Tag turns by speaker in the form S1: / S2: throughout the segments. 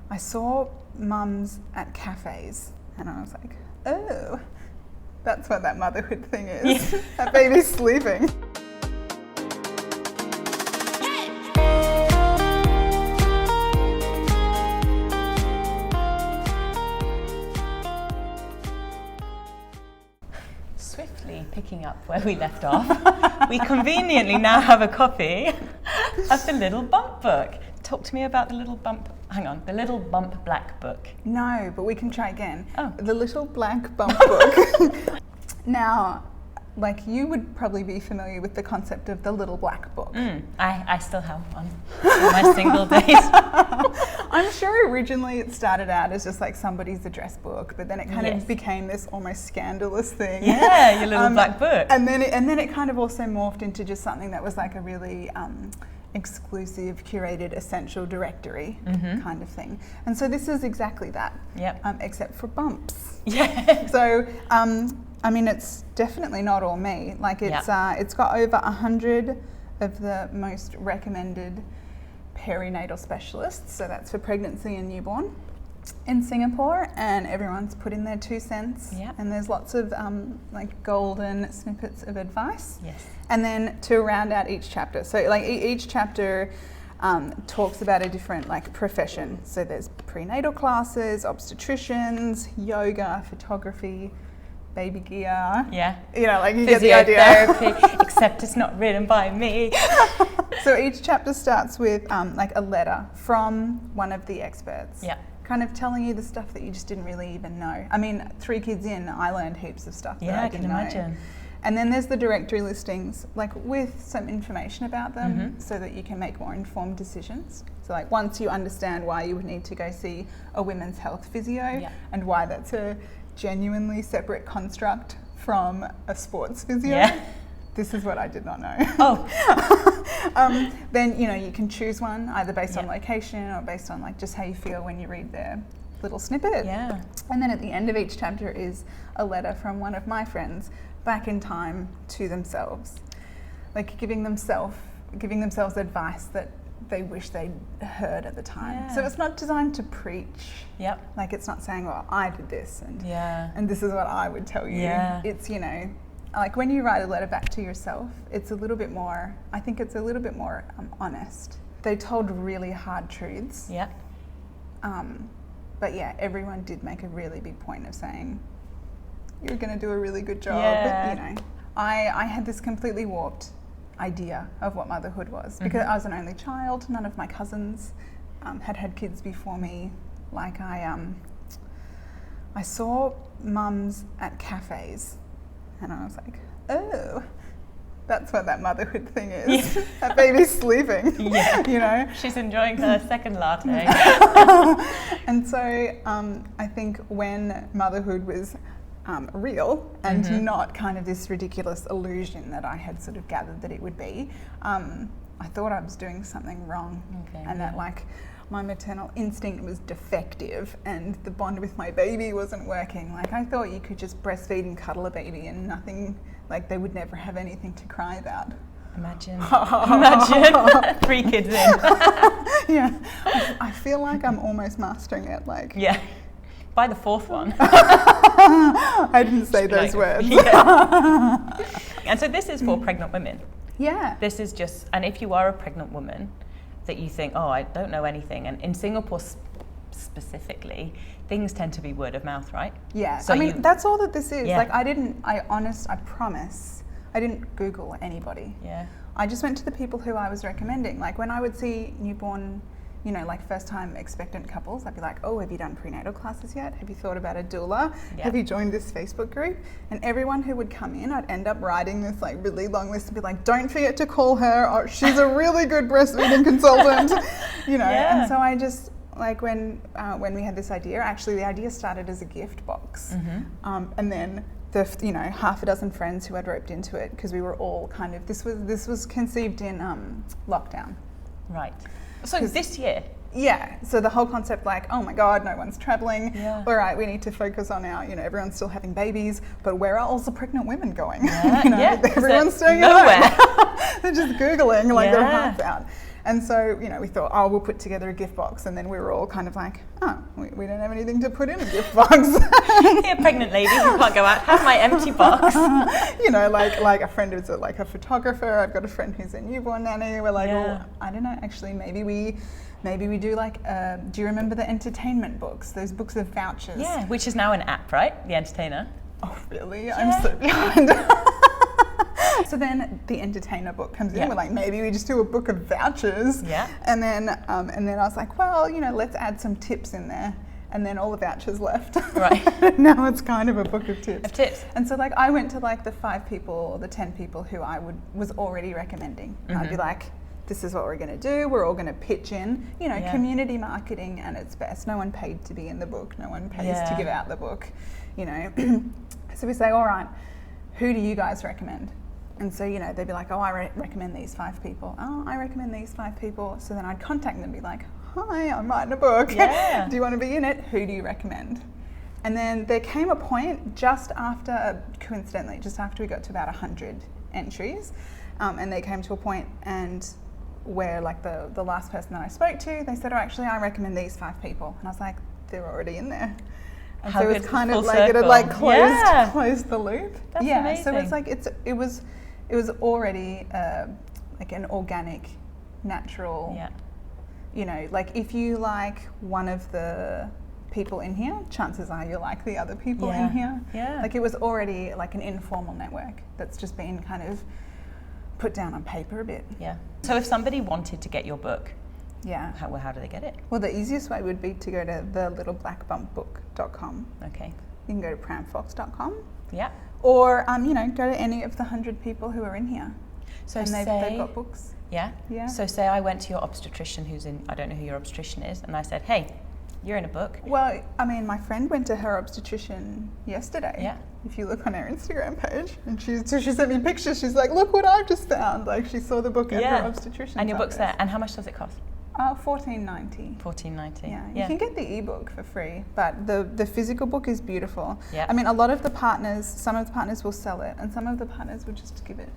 S1: I saw mums at cafes and I was like, oh, that's what that motherhood thing is. Yeah. That baby's sleeping.
S2: Swiftly picking up where we left off, we conveniently now have a copy of the Little Bump book. Talk to me about the Little Bump, the Little Bump Black book.
S1: No, but we can try again.
S2: Oh.
S1: The Little Black Bump book. Now, like, you would probably be familiar with the concept of the Little Black Book.
S2: I still have one in my single days.
S1: I'm sure originally it started out as just like somebody's address book, but then it kind of became this almost scandalous thing.
S2: Yeah, your little black book.
S1: And then it kind of also morphed into just something that was like a really exclusive, curated, essential directory kind of thing. And so this is exactly that, except for bumps.
S2: Yeah.
S1: So, I mean, it's definitely not all me. Like, it's got over 100 of the most recommended perinatal specialists, so that's for pregnancy and newborn, in Singapore, and everyone's put in their 2 cents.
S2: Yeah.
S1: And there's lots of like golden snippets of advice.
S2: Yes.
S1: And then to round out each chapter, so like each chapter talks about a different like profession. So there's prenatal classes, obstetricians, yoga, photography, baby gear.
S2: Yeah.
S1: You know, like you get the idea.
S2: Physiotherapy, except it's not written by me.
S1: So each chapter starts with like a letter from one of the experts.
S2: Yeah.
S1: Kind of telling you the stuff that you just didn't really even know. I mean, 3 kids in, I learned heaps of stuff that I didn't know.
S2: I can imagine.
S1: And then there's the directory listings, like with some information about them so that you can make more informed decisions. So like once you understand why you would need to go see a women's health physio and why that's a genuinely separate construct from a sports physio. Yeah. This is what I did not know.
S2: Oh.
S1: Then, you know, you can choose one either based on location or based on like just how you feel when you read their little snippet.
S2: Yeah.
S1: And then at the end of each chapter is a letter from one of my friends back in time to themselves. Like giving themselves advice that they wish they'd heard at the time.
S2: Yeah.
S1: So it's not designed to preach.
S2: Yep.
S1: Like it's not saying, well, I did this and this is what I would tell you.
S2: Yeah.
S1: It's, you know, like when you write a letter back to yourself, it's a little bit more, I think it's a little bit more honest. They told really hard truths.
S2: Yeah.
S1: But yeah, everyone did make a really big point of saying, you're going to do a really good job.
S2: Yeah.
S1: But, you know, I had this completely warped idea of what motherhood was because I was an only child. None of my cousins had had kids before me. Like I saw mums at cafes and I was like, oh, that's what that motherhood thing is. Yeah. That baby's sleeping. Yeah. You know,
S2: she's enjoying her second latte.
S1: And so I think when motherhood was real and not kind of this ridiculous illusion that I had sort of gathered that it would be, I thought I was doing something wrong, and that like my maternal instinct was defective and the bond with my baby wasn't working. Like I thought you could just breastfeed and cuddle a baby and nothing, like they would never have anything to cry about.
S2: Imagine 3 kids in.
S1: Yeah, I feel like I'm almost mastering it. Like
S2: by the 4th one.
S1: I didn't say those words.
S2: Yeah. And so this is for pregnant women.
S1: Yeah.
S2: This is just, and if you are a pregnant woman that you think, oh, I don't know anything, and in Singapore specifically, things tend to be word of mouth, right?
S1: Yeah. So I mean, that's all that this is.
S2: Yeah.
S1: Like I promise, I didn't Google anybody.
S2: Yeah. I
S1: just went to the people who I was recommending. Like when I would see newborn, you know, like first time expectant couples, I'd be like, oh, have you done prenatal classes yet? Have you thought about a doula? Yeah. Have you joined this Facebook group? And everyone who would come in, I'd end up writing this like really long list and be like, don't forget to call her, or she's a really good breastfeeding consultant, you know. Yeah. And so I just, like when we had this idea, actually the idea started as a gift box. And then the, you know, half a dozen friends who had roped into it, because we were all kind of, this was conceived in lockdown.
S2: Right. So this year?
S1: Yeah, so the whole concept like, oh my God, no one's traveling. Yeah. All right, we need to focus on our, you know, everyone's still having babies, but where are all the pregnant women going?
S2: Yeah,
S1: you know, everyone's staying nowhere. They're just Googling like they're half out. And so, you know, we thought, oh, we'll put together a gift box. And then we were all kind of like, oh, we don't have anything to put in a gift box.
S2: Here, pregnant lady who can't go out, have my empty box.
S1: You know, like a friend who's like a photographer. I've got a friend who's a newborn nanny. We're like, well, I don't know, actually, maybe we do like, do you remember the entertainment books? Those books of vouchers.
S2: Yeah, which is now an app, right? The Entertainer.
S1: Oh, really? Yeah. I'm so behind. So then the Entertainer book comes in. We're like, maybe we just do a book of vouchers.
S2: Yeah.
S1: And then I was like, well, you know, let's add some tips in there. And then all the vouchers left.
S2: Right.
S1: Now it's kind of a book of tips.
S2: Of tips.
S1: And so like I went to like the 5 people or the 10 people who I was already recommending. And I'd be like, this is what we're going to do. We're all going to pitch in, you know, community marketing at its best. No one paid to be in the book. No one pays to give out the book, you know. So we say, all right, who do you guys recommend? And so, you know, they'd be like, oh, I recommend these 5 people. Oh, I recommend these 5 people. So then I'd contact them and be like, hi, I'm writing a book. Do you want to be in it? Who do you recommend? And then there came a point just after, coincidentally, just after we got to about 100 entries, and they came to a point and where like the last person that I spoke to, they said, oh, actually, I recommend these 5 people. And I was like, they're already in there. And so it was kind of like, it had like closed the loop.
S2: That's amazing.
S1: So it's like, it was already like an organic, natural, you know, like if you like one of the people in here, chances are you'll like the other people in here. Like it was already like an informal network that's just been kind of put down on paper a bit.
S2: So if somebody wanted to get your book, how do they get it?
S1: Well, the easiest way would be to go to thelittleblackbumpbook.com.
S2: Okay.
S1: You can go to PramFox.com. Or, you know, go to any of the 100 people who are in here.
S2: So
S1: and they've got books.
S2: So say I went to your obstetrician I don't know who your obstetrician is, and I said, hey, you're in a book.
S1: Well, I mean, my friend went to her obstetrician yesterday. If you look on her Instagram page, and she sent me pictures. She's like, look what I've just found. Like she saw the book at her obstetrician.
S2: And your book's there. And how much does it cost?
S1: $14.90.
S2: $14.90.
S1: You can get the ebook for free, but the physical book is beautiful. I mean, a lot of the partners, some of the partners will sell it, and some of the partners would just give it.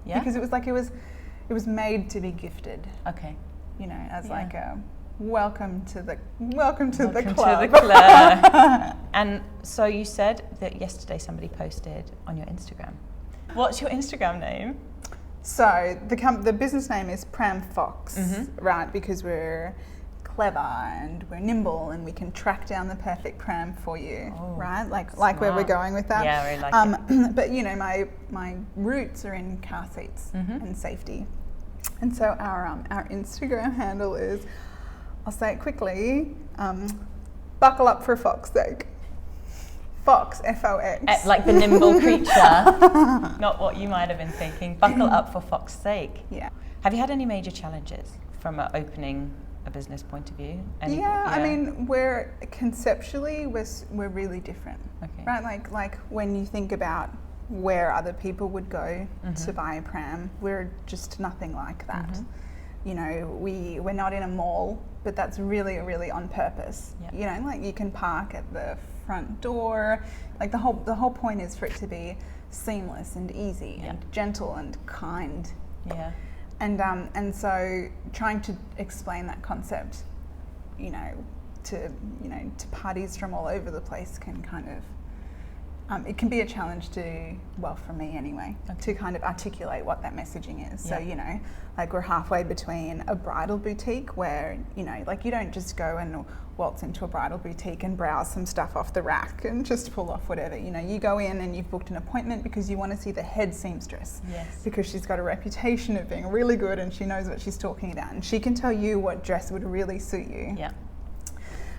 S1: Because it was like it was made to be gifted.
S2: Okay.
S1: You know, as like a welcome to the club.
S2: To the club. And so you said that yesterday somebody posted on your Instagram. What's your Instagram name?
S1: So the business name is Pram Fox, right? Because we're clever and we're nimble and we can track down the perfect pram for you, right? Like where we're going with that.
S2: Yeah, I really like it.
S1: But you know, my roots are in car seats and safety, and so our Instagram handle is, I'll say it quickly, buckle up for Fox's sake. Fox, F-O-X.
S2: Like the nimble creature, not what you might have been thinking. Buckle up for Fox's sake. Have you had any major challenges from opening a business point of view?
S1: I mean, we're conceptually, we're really different, right? Like when you think about where other people would go to buy a pram, we're just nothing like that. You know, we're not in a mall, but that's really on purpose. You know, like you can park at the front door. Like the whole point is for it to be seamless and easy and gentle and kind. And so trying to explain that concept, you know, to parties from all over the place can kind of it can be a challenge for me anyway, to kind of articulate what that messaging is. So, you know, like we're halfway between a bridal boutique where, you know, like you don't just go and waltz into a bridal boutique and browse some stuff off the rack and just pull off whatever. You know, you go in and you've booked an appointment because you want to see the head seamstress. Because she's got a reputation of being really good and she knows what she's talking about and she can tell you what dress would really suit you.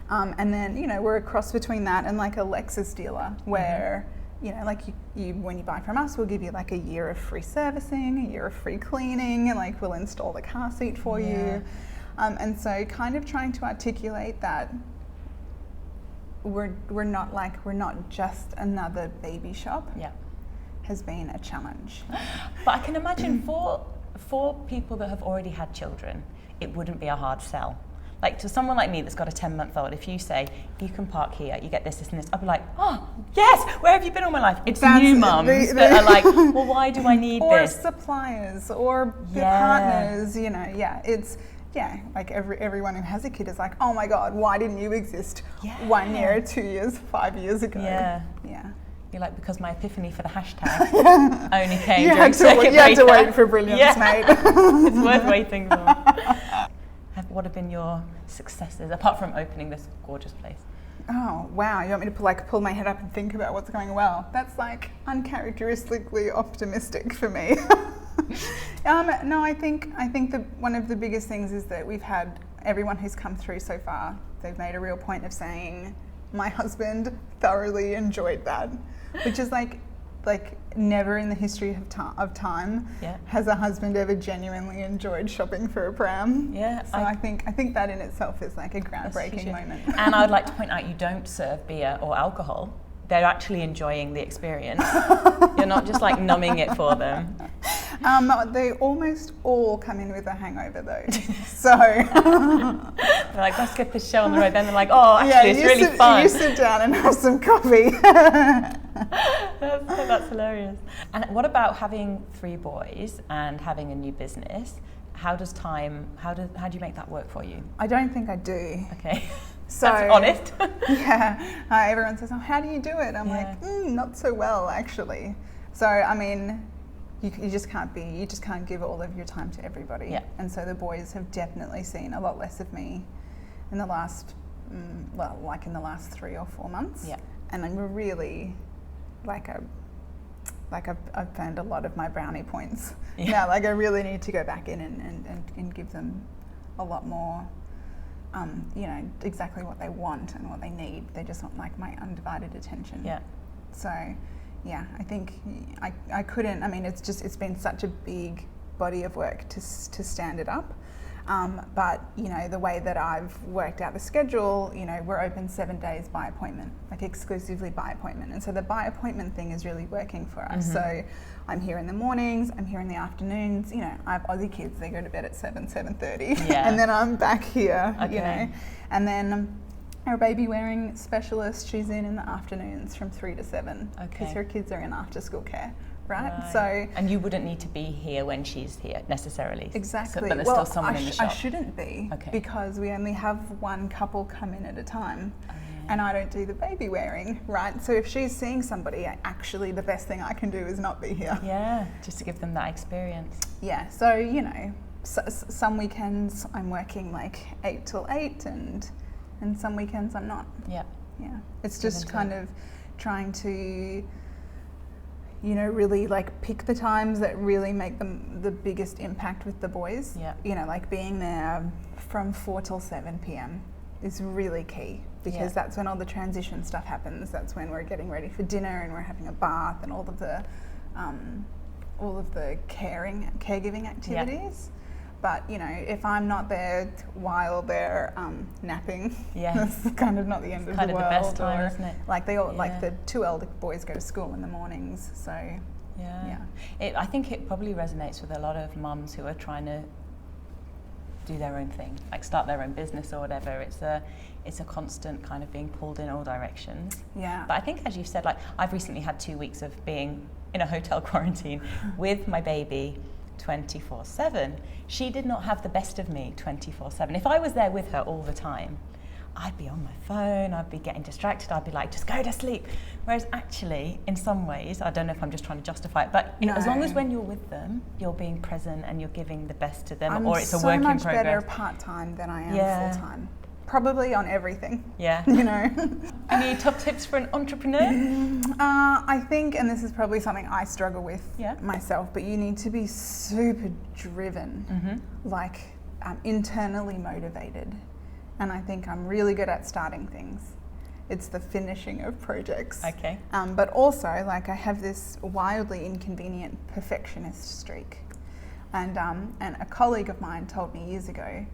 S1: And then, you know, we're a cross between that and like a Lexus dealer where, you know, like you when you buy from us, we'll give you like a year of free servicing, a year of free cleaning, and like we'll install the car seat for you. And so kind of trying to articulate that we're not just another baby shop has been a challenge.
S2: But I can imagine for people that have already had children, it wouldn't be a hard sell. Like to someone like me that's got a 10-month-old, if you say, you can park here, you get this and this, I'd be like, oh, yes, where have you been all my life? It's new mums that are like, well, why do I need
S1: or
S2: this?
S1: Or suppliers, or partners, you know, like everyone who has a kid is like, oh my God, why didn't you exist 1 year, 2 years, 5 years ago?
S2: Yeah. You're like, because my epiphany for the hashtag only came
S1: you
S2: during circuit breaker.
S1: You had to wait for Pwrmums, mate.
S2: It's worth waiting for. What have been your successes, apart from opening this gorgeous place?
S1: Oh, wow. You want me to pull my head up and think about what's going well? That's like uncharacteristically optimistic for me. No, I think one of the biggest things is that we've had everyone who's come through so far, they've made a real point of saying, my husband thoroughly enjoyed that, which is like never in the history of time has a husband ever genuinely enjoyed shopping for a pram.
S2: Yeah.
S1: So I think that in itself is like a groundbreaking moment.
S2: And I would like to point out, you don't serve beer or alcohol. They're actually enjoying the experience. You're not just like numbing it for them.
S1: They almost all come in with a hangover though. So
S2: they're like, let's get this show on the road. Then they're like, oh, actually, it's really fun.
S1: You sit down and have some coffee.
S2: That's hilarious. And what about having 3 boys and having a new business? How do you make that work for you?
S1: I don't think I do.
S2: Okay.
S1: So
S2: that's honest.
S1: Everyone says, oh, how do you do it? I'm like, not so well, actually. So, I mean, you just can't give all of your time to everybody.
S2: Yeah.
S1: And so the boys have definitely seen a lot less of me in the last, in the last 3 or 4 months.
S2: Yeah.
S1: And I'm really, I've burned a lot of my brownie points. Yeah. Now, I really need to go back in and give them a lot more, exactly what they want and what they need. They just want my undivided attention. Yeah. So, I think I couldn't. I mean, it's been such a big body of work to stand it up. But the way that I've worked out the schedule, we're open 7 days by appointment, exclusively by appointment. And so the by appointment thing is really working for us. Mm-hmm. So I'm here in the mornings, I'm here in the afternoons. I have Aussie kids, they go to bed at 7:30. Yeah. And then I'm back here, And then our baby wearing specialist, she's in the afternoons from 3 to 7. Because her kids are in after school care. Right. So,
S2: and you wouldn't need to be here when she's here necessarily.
S1: Exactly.
S2: But there's still someone in the shop.
S1: I shouldn't be because we only have one couple come in at a time, and I don't do the baby wearing. Right. So if she's seeing somebody, actually the best thing I can do is not be here.
S2: Yeah, just to give them that experience.
S1: Yeah. So some weekends I'm working 8 till 8, and some weekends I'm not.
S2: Yeah.
S1: Yeah. It's just kind of trying to, really pick the times that really make them the biggest impact with the boys. Yeah. Being there from 4 till 7 p.m. is really key because that's when all the transition stuff happens. That's when we're getting ready for dinner and we're having a bath and all of the caregiving activities. Yeah. But, if I'm not there while they're napping, that's kind of not the end of the world.
S2: Kind of the best time, isn't it?
S1: The 2 elder boys go to school in the mornings, so
S2: I think it probably resonates with a lot of mums who are trying to do their own thing, start their own business or whatever. It's a constant kind of being pulled in all directions.
S1: Yeah.
S2: But I think, as you said, I've recently had 2 weeks of being in a hotel quarantine with my baby 24/7. She did not have the best of me 24/7. If I was there with her all the time, I'd be on my phone, I'd be getting distracted, I'd be like, just go to sleep. Whereas actually, in some ways, I don't know if I'm just trying to justify it, but as long as when you're with them, you're being present and you're giving the best to them, or it's a work in progress.
S1: I'm so much better part-time than I am full-time. Probably on everything.
S2: Yeah. Any top tips for an entrepreneur?
S1: I think, and this is probably something I struggle with myself, but you need to be super driven, internally motivated. And I think I'm really good at starting things. It's the finishing of projects.
S2: Okay.
S1: But also, I have this wildly inconvenient perfectionist streak. And a colleague of mine told me years ago,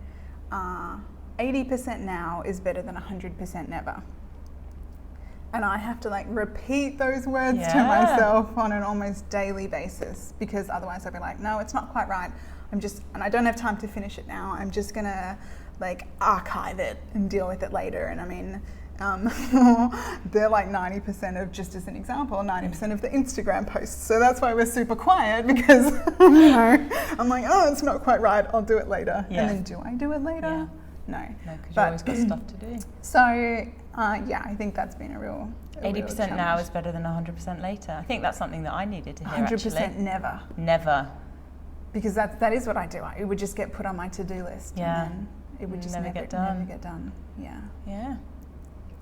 S1: 80% now is better than 100% never. And I have to repeat those words to myself on an almost daily basis, because otherwise I'll be like, no, it's not quite right. And I don't have time to finish it now. I'm just gonna archive it and deal with it later. And I mean, they're like 90% of, just as an example, 90% of the Instagram posts. So that's why we're super quiet, because I'm like, oh, it's not quite right, I'll do it later. And then do I do it later? No,
S2: because you always got stuff to do.
S1: So I think that's been a real
S2: 80% now is better than 100% later. I think that's something that I needed to hear.
S1: 100%
S2: actually.
S1: never. Because that is what I do. It would just get put on my to-do list.
S2: Yeah.
S1: And then it would just
S2: never get done.
S1: Yeah.
S2: Yeah.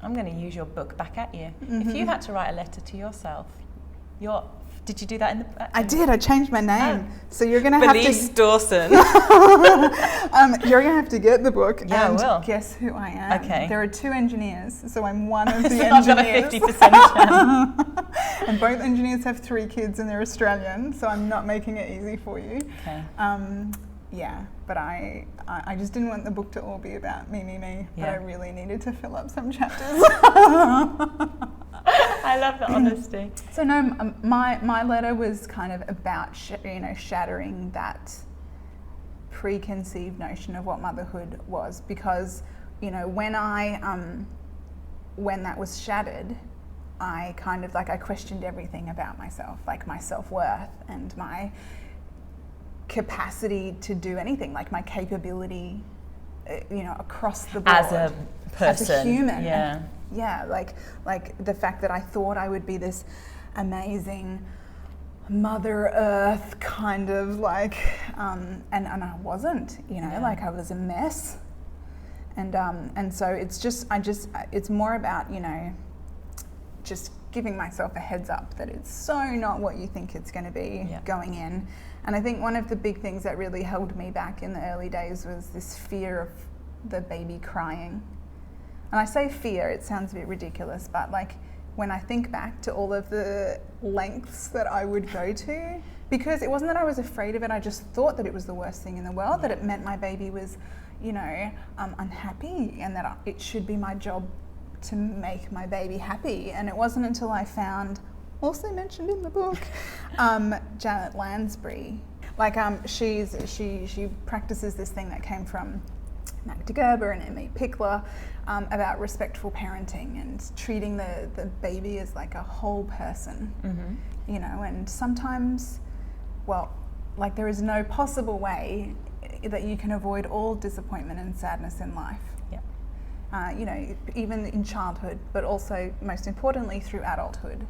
S2: I'm going to use your book back at you. If you had to write a letter to yourself, did you do that in the...
S1: I did. I changed my name. So you're going to have to...
S2: Elise Dawson.
S1: You're going to have to get the book.
S2: Yeah,
S1: and
S2: I will.
S1: Guess who I am.
S2: Okay.
S1: There are 2 engineers, so I'm one of the
S2: so
S1: engineers.
S2: I've got a 50% chance.
S1: And both engineers have 3 kids and they're Australian, so I'm not making it easy for you.
S2: Okay.
S1: Yeah, but I just didn't want the book to all be about me, but I really needed to fill up some chapters.
S2: I love the honesty.
S1: So no, my letter was kind of about shattering that preconceived notion of what motherhood was, because when that was shattered, I kind of I questioned everything about myself, like my self-worth and my capacity to do anything, like my capability, across the board
S2: as a person,
S1: as a human.
S2: Yeah,
S1: like the fact that I thought I would be this amazing Mother Earth kind of and I wasn't, like I was a mess, and so it's more about just giving myself a heads up that it's so not what you think it's going to be going in. And I think one of the big things that really held me back in the early days was this fear of the baby crying. And I say fear, it sounds a bit ridiculous, but when I think back to all of the lengths that I would go to, because it wasn't that I was afraid of it, I just thought that it was the worst thing in the world, that it meant my baby was, unhappy, and that it should be my job to make my baby happy. And it wasn't until I found, also mentioned in the book, Janet Lansbury. She practices this thing that came from Magda Gerber and Emmy Pickler, about respectful parenting and treating the baby as like a whole person, and sometimes, there is no possible way that you can avoid all disappointment and sadness in life. Even in childhood, but also most importantly through adulthood.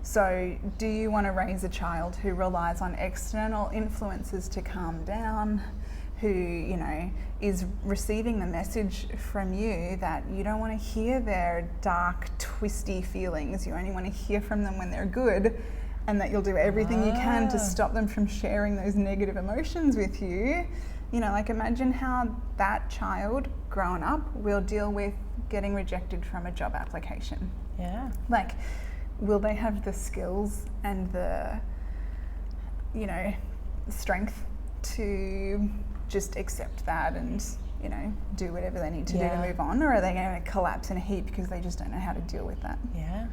S1: So do you want to raise a child who relies on external influences to calm down, who, is receiving the message from you that you don't want to hear their dark, twisty feelings, you only want to hear from them when they're good, and that you'll do everything you can to stop them from sharing those negative emotions with you? Imagine how that child growing up will deal with getting rejected from a job application.
S2: Yeah.
S1: Will they have the skills and the, strength to just accept that and, do whatever they need to do to move on? Or are they going to collapse in a heap because they just don't know how to deal with that?
S2: Yeah.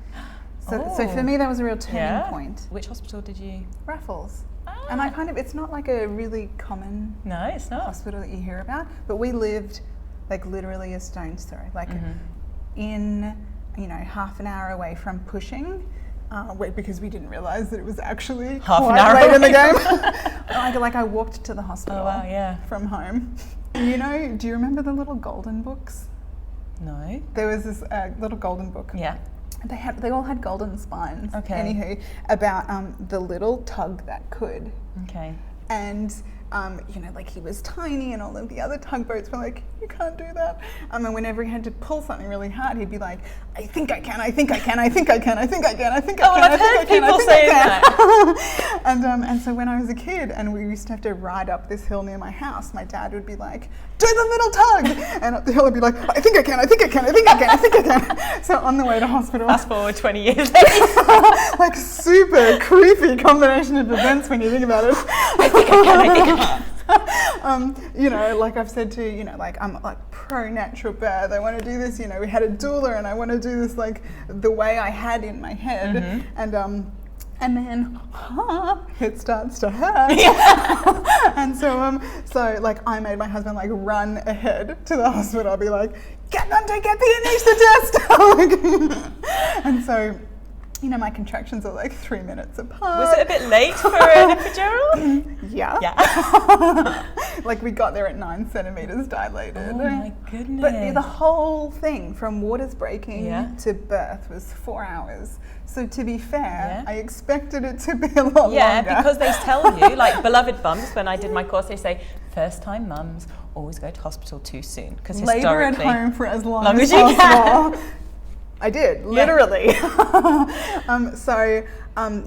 S1: So for me, that was a real turning point.
S2: Which hospital did you?
S1: Raffles. And it's not like a really common hospital that you hear about, but we lived literally a stone's throw, in, half an hour away from Pushing, because we didn't realise that it was actually
S2: half
S1: quite
S2: an hour
S1: late
S2: away
S1: in the game. I walked to the hospital from home. Do you remember the little golden books?
S2: No.
S1: There was this little golden book.
S2: Yeah.
S1: They all had golden spines.
S2: Okay.
S1: Anywho, about the little tug that could.
S2: Okay.
S1: And he was tiny, and all of the other tugboats were like, you can't do that. And whenever he had to pull something really hard, he'd be like, I think I can, I think I can, I think I can, I think I can, I think I can.
S2: I've heard people saying that.
S1: And so when I was a kid, and we used to have to ride up this hill near my house, my dad would be like, do the little tug, and up the hill I'd be like, I think I can, I think I can, I think I can, I think I can. So on the way to hospital.
S2: Fast forward 20 years later.
S1: Super creepy combination of events when you think about it.
S2: I think I can, I think I can.
S1: I've said to I'm pro natural birth. I want to do this. We had a doula, and I want to do this the way I had in my head. And then it starts to hurt. And so I made my husband run ahead to the hospital. I'll be like, get the anaesthetist. And so, you know, my contractions are like 3 minutes apart.
S2: Was it a bit late for an epidural?
S1: Yeah.
S2: Yeah.
S1: Like we got there at 9 centimeters dilated.
S2: Oh my goodness.
S1: But the whole thing from waters breaking
S2: Yeah.
S1: to birth was 4 hours. So to be fair,
S2: Yeah.
S1: I expected it to be a lot
S2: Yeah,
S1: longer.
S2: because they tell you, like beloved mums, when I did my course, they say, first time mums always go to hospital too soon. Because
S1: Labour at
S2: historically,
S1: home for as long
S2: long
S1: as
S2: as you
S1: possible. I did, literally.
S2: Yeah.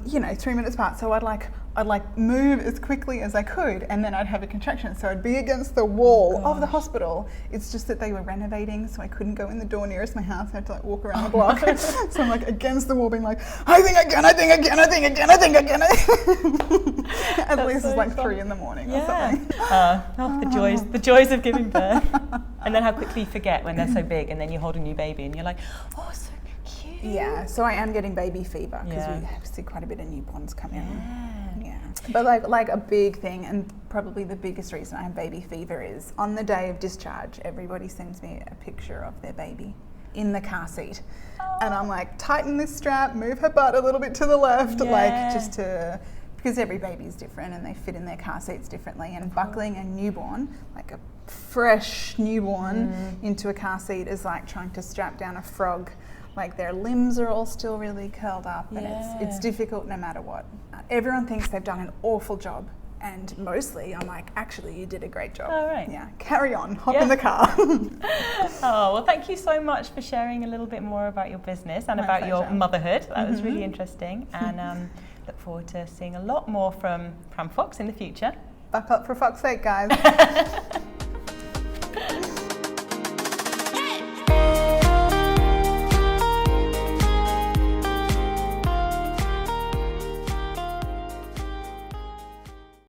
S1: You know, 3 minutes apart. So I'd like move as quickly as I could, and then I'd have a contraction. So I'd be against the wall of the hospital. It's just that they were renovating, so I couldn't go in the door nearest my house. I had to like walk around the block. So I'm like against the wall, being like, I think again. At least
S2: so
S1: it's like
S2: fun.
S1: 3 in the morning or something.
S2: The joys of giving birth. And then how quickly you forget when they're so big, and then you hold a new baby and you're like, oh, so cute.
S1: Yeah, so I am getting baby fever because
S2: Yeah.
S1: we see quite a bit of newborns come in.
S2: Yeah.
S1: Yeah, but like a big thing, and probably the biggest reason I have baby fever is on the day of discharge, everybody sends me a picture of their baby in the car seat, and I'm like, tighten this strap, move her butt a little bit to the left, like just to, because every baby is different and they fit in their car seats differently, and buckling a newborn, like a fresh newborn into a car seat is like trying to strap down a frog. Like their limbs are all still really curled up, and it's difficult no matter what. Everyone thinks they've done an awful job, and mostly I'm like, actually, you did a great job.
S2: Oh, right.
S1: Yeah, carry on, hop in the car.
S2: Oh, well, thank you so much for sharing a little bit more about your business and
S1: My
S2: about your
S1: pleasure.
S2: motherhood. That was really interesting, and look forward to seeing a lot more from Pram Fox in the future.
S1: Buck up for fuck's sake, guys.